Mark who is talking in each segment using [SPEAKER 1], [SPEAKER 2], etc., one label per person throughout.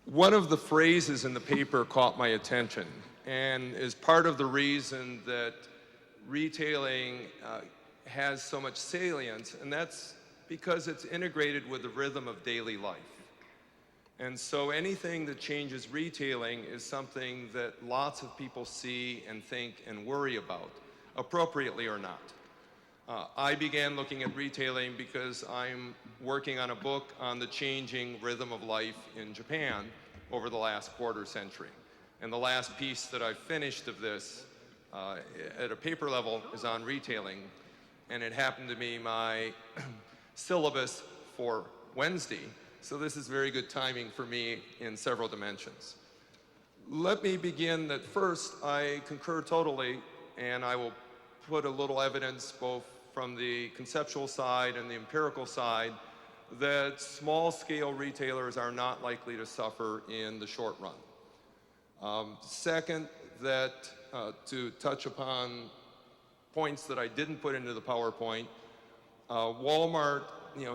[SPEAKER 1] One of the phrases in the paper caught my attention and is part of the reason that retailing has so much salience, and that's because it's integrated with the rhythm of daily life. And so anything that changes retailing is something that lots of people see and think and worry about, appropriately or not. I began looking at retailing because I'm working on a book on the changing rhythm of life in Japan over the last quarter century. And the last piece that I've finished of this at a paper level is on retailing, and it happened to be my syllabus for Wednesday, so this is very good timing for me in several dimensions. Let me begin that first, I concur totally, and I will put a little evidence both from the conceptual side and the empirical side that small-scale retailers are not likely to suffer in the short run. Second, that to touch upon points that I didn't put into the PowerPoint, Walmart,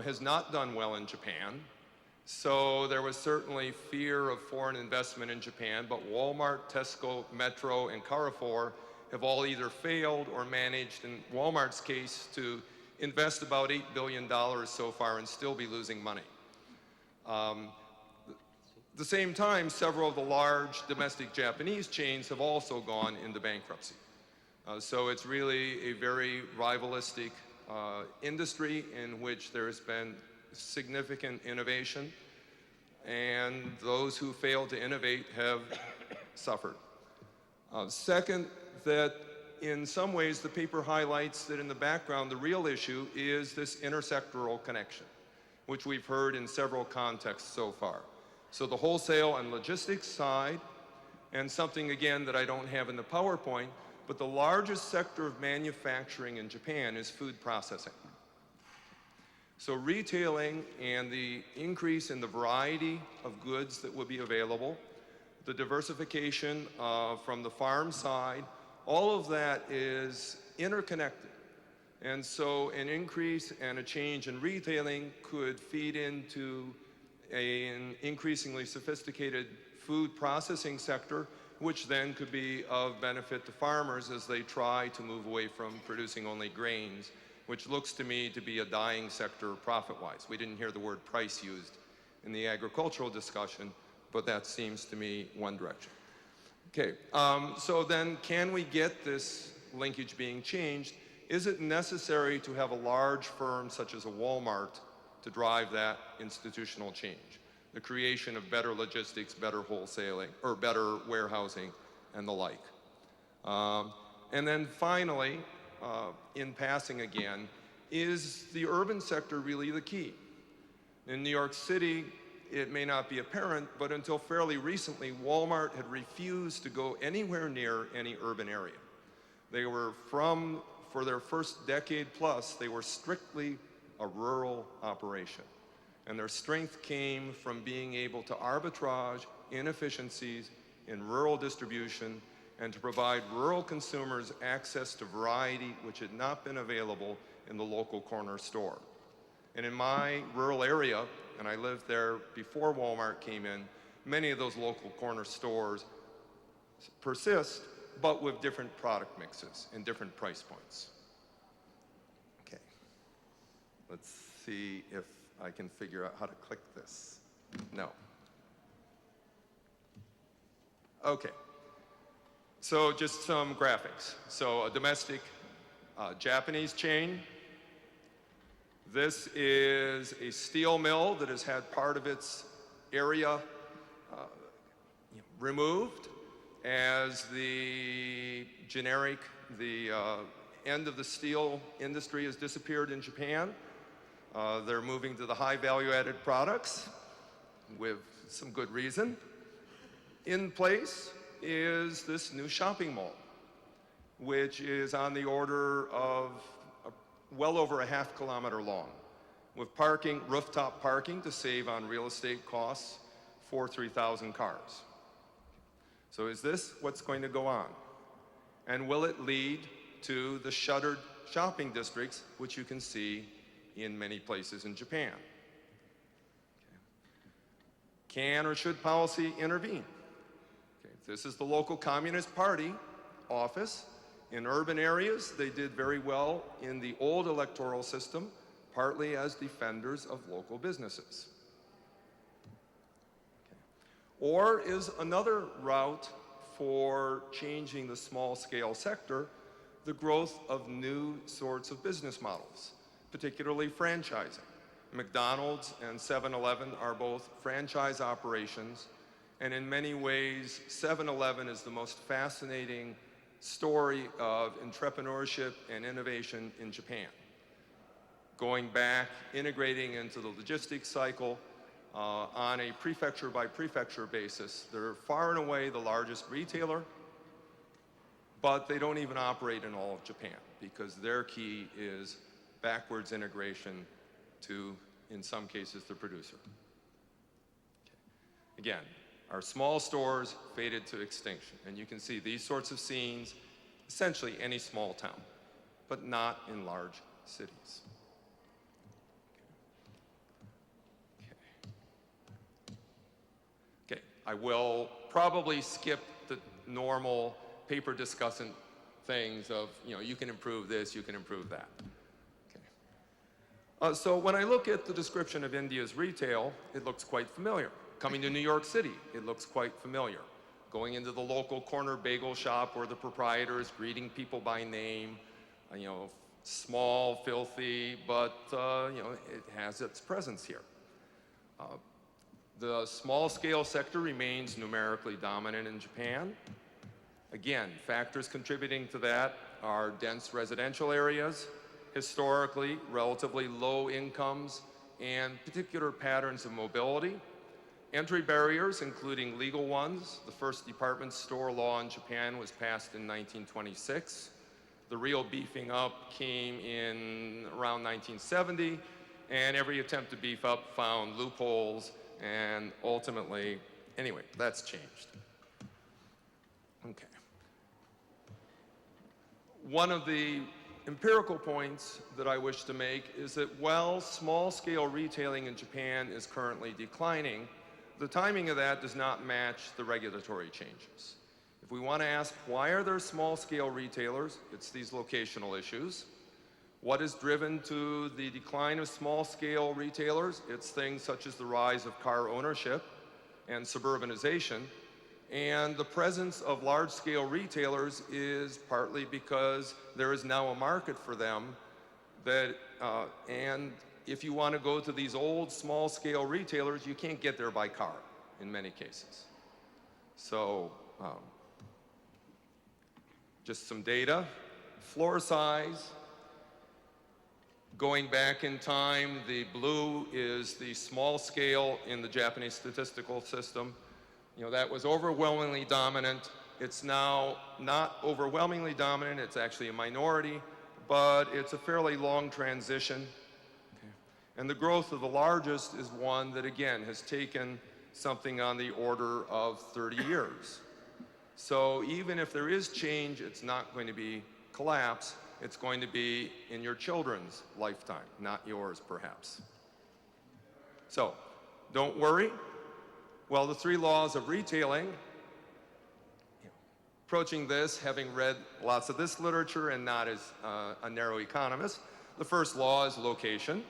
[SPEAKER 1] has not done well in Japan. So there was certainly fear of foreign investment in Japan, but Walmart, Tesco, Metro, and Carrefour have all either failed or managed, in Walmart's case, to invest about $8 billion so far and still be losing money. At the same time, several of the large domestic Japanese chains have also gone into bankruptcy. So it's really a very rivalistic industry in which there has been significant innovation, and those who fail to innovate have suffered. Second, that in some ways the paper highlights that in the background the real issue is this intersectoral connection, which we've heard in several contexts so far. So the wholesale and logistics side, and something again that I don't have in the PowerPoint, but the largest sector of manufacturing in Japan is food processing. So retailing and the increase in the variety of goods that will be available, the diversification from the farm side, all of that is interconnected. And so an increase and a change in retailing could feed into an increasingly sophisticated food processing sector, which then could be of benefit to farmers as they try to move away from producing only grains, which looks to me to be a dying sector profit-wise. We didn't hear the word price used in the agricultural discussion, but that seems to me one direction. Okay, so then can we get this linkage being changed? Is it necessary to have a large firm such as a Walmart to drive that institutional change? The creation of better logistics, better wholesaling, or better warehousing, and the like. And then finally, in passing again, is the urban sector really the key? In New York City, it may not be apparent, but until fairly recently, Walmart had refused to go anywhere near any urban area. They were for their first decade plus, they were strictly a rural operation. And their strength came from being able to arbitrage inefficiencies in rural distribution and to provide rural consumers access to variety which had not been available in the local corner store. And in my rural area, and I lived there before Walmart came in, many of those local corner stores persist, but with different product mixes and different price points. Okay, let's see if I can figure out how to click this. No. Okay. So just some graphics. So a domestic Japanese chain. This is a steel mill that has had part of its area removed as the end of the steel industry has disappeared in Japan. They're moving to the high value-added products with some good reason. In place is this new shopping mall, which is on the order of well over a half kilometer long, with parking, rooftop parking to save on real estate costs for 3,000 cars. So is this what's going to go on? And will it lead to the shuttered shopping districts, which you can see in many places in Japan? Okay. Can or should policy intervene? Okay, this is the local Communist Party office. In urban areas, they did very well in the old electoral system, partly as defenders of local businesses. Okay. Or is another route for changing the small-scale sector the growth of new sorts of business models, particularly franchising? McDonald's and 7-Eleven are both franchise operations, and in many ways, 7-Eleven is the most fascinating story of entrepreneurship and innovation in Japan. Going back, integrating into the logistics cycle on a prefecture by prefecture basis. They're far and away the largest retailer, but they don't even operate in all of Japan because their key is backwards integration to, in some cases, the producer. Okay. Again, our small stores faded to extinction. And you can see these sorts of scenes, essentially any small town, but not in large cities. Okay, I will probably skip the normal paper discussant things of, you can improve this, you can improve that. Okay. So when I look at the description of India's retail, it looks quite familiar. Coming to New York City, it looks quite familiar. Going into the local corner bagel shop where the proprietor is greeting people by name, small, filthy, but it has its presence here. The small-scale sector remains numerically dominant in Japan. Again, factors contributing to that are dense residential areas, historically relatively low incomes, and particular patterns of mobility. Entry barriers, including legal ones. The first department store law in Japan was passed in 1926. The real beefing up came in around 1970, and every attempt to beef up found loopholes, and ultimately, anyway, that's changed. Okay. One of the empirical points that I wish to make is that while small-scale retailing in Japan is currently declining, the timing of that does not match the regulatory changes. If we want to ask why are there small-scale retailers, it's these locational issues. What has driven to the decline of small-scale retailers? It's things such as the rise of car ownership and suburbanization. And the presence of large-scale retailers is partly because there is now a market for them that, and if you want to go to these old small-scale retailers, you can't get there by car in many cases. So just some data. Floor size. Going back in time, the blue is the small scale in the Japanese statistical system. That was overwhelmingly dominant. It's now not overwhelmingly dominant. It's actually a minority, but it's a fairly long transition. And the growth of the largest is one that, again, has taken something on the order of 30 years. So even if there is change, it's not going to be collapse. It's going to be in your children's lifetime, not yours, perhaps. So don't worry. Well, the three laws of retailing, approaching this, having read lots of this literature and not as a narrow economist, the first law is location.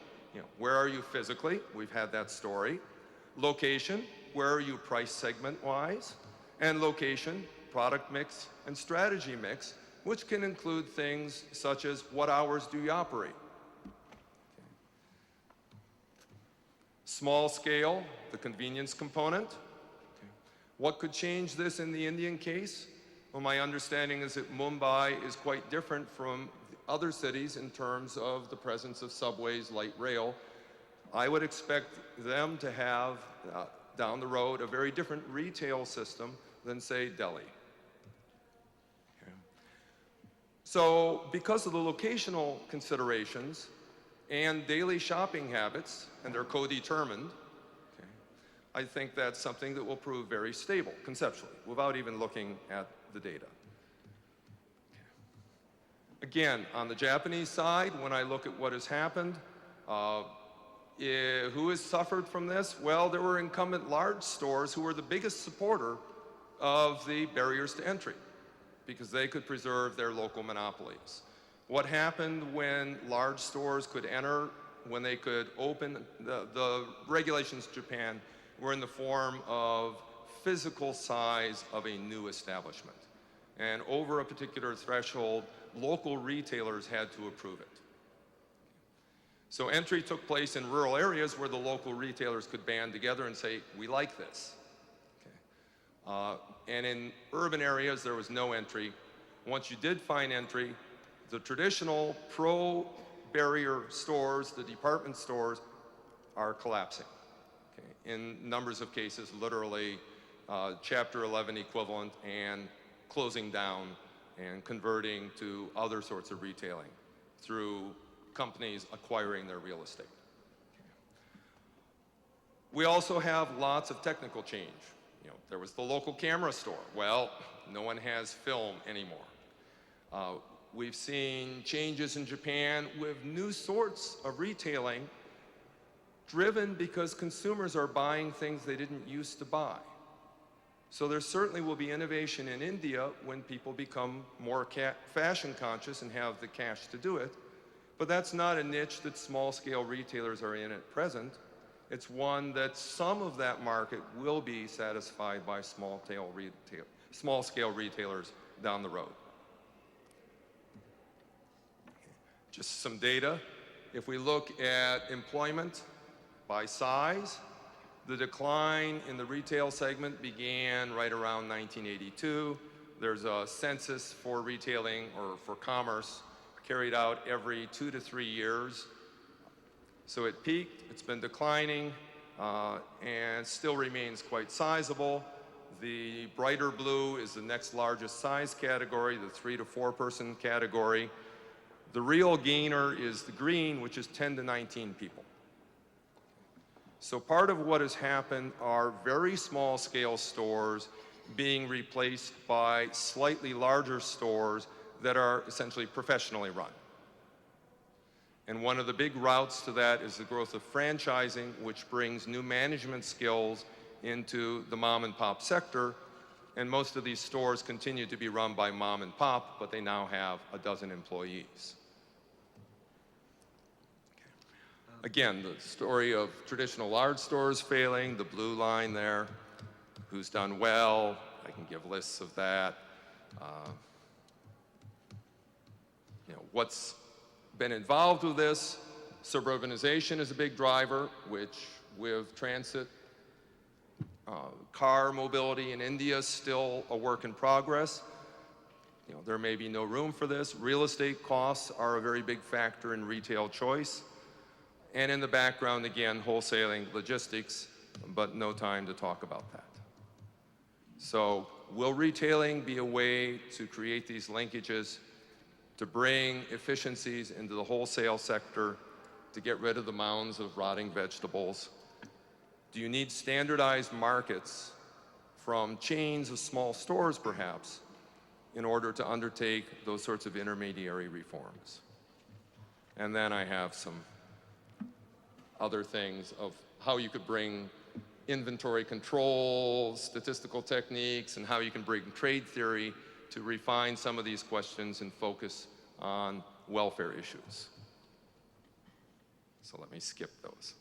[SPEAKER 1] Where are you physically? We've had that story. Location, where are you price segment-wise? And location, product mix, and strategy mix, which can include things such as what hours do you operate? Small scale, the convenience component. What could change this in the Indian case? Well, my understanding is that Mumbai is quite different from other cities in terms of the presence of subways, light rail. I would expect them to have, down the road, a very different retail system than, say, Delhi. Okay. So, because of the locational considerations and daily shopping habits, and they're co-determined, okay, I think that's something that will prove very stable, conceptually, without even looking at the data. Again, on the Japanese side, when I look at what has happened, Who has suffered from this? Well, there were incumbent large stores who were the biggest supporter of the barriers to entry because they could preserve their local monopolies. What happened when large stores could enter, when they could open, the regulations in Japan were in the form of physical size of a new establishment. And over a particular threshold, local retailers had to approve it. So entry took place in rural areas where the local retailers could band together and say, we like this. Okay. And in urban areas, there was no entry. Once you did find entry, the traditional pro-barrier stores, the department stores, are collapsing. Okay. In numbers of cases, literally Chapter 11 equivalent and closing down and converting to other sorts of retailing through companies acquiring their real estate. We also have lots of technical change. There was the local camera store. Well, no one has film anymore. We've seen changes in Japan with new sorts of retailing driven because consumers are buying things they didn't used to buy. So there certainly will be innovation in India when people become more fashion conscious and have the cash to do it. But that's not a niche that small-scale retailers are in at present. It's one that some of that market will be satisfied by small-scale retailers down the road. Just some data. If we look at employment by size, the decline in the retail segment began right around 1982. There's a census for retailing or for commerce carried out every 2 to 3 years. So it peaked, it's been declining, and still remains quite sizable. The brighter blue is the next largest size category, the 3 to 4 person category. The real gainer is the green, which is 10 to 19 people. So part of what has happened are very small scale stores being replaced by slightly larger stores that are essentially professionally run. And one of the big routes to that is the growth of franchising, which brings new management skills into the mom and pop sector. And most of these stores continue to be run by mom and pop, but they now have a dozen employees. Again, the story of traditional large stores failing, the blue line there, who's done well, I can give lists of that. What's been involved with this? Suburbanization is a big driver, which with transit, car mobility in India is still a work in progress. There may be no room for this. Real estate costs are a very big factor in retail choice. And in the background, again, wholesaling, logistics, but no time to talk about that. So will retailing be a way to create these linkages, to bring efficiencies into the wholesale sector, to get rid of the mounds of rotting vegetables? Do you need standardized markets from chains of small stores, perhaps, in order to undertake those sorts of intermediary reforms? And then I have some other things of how you could bring inventory control, statistical techniques, and how you can bring trade theory to refine some of these questions and focus on welfare issues. So let me skip those.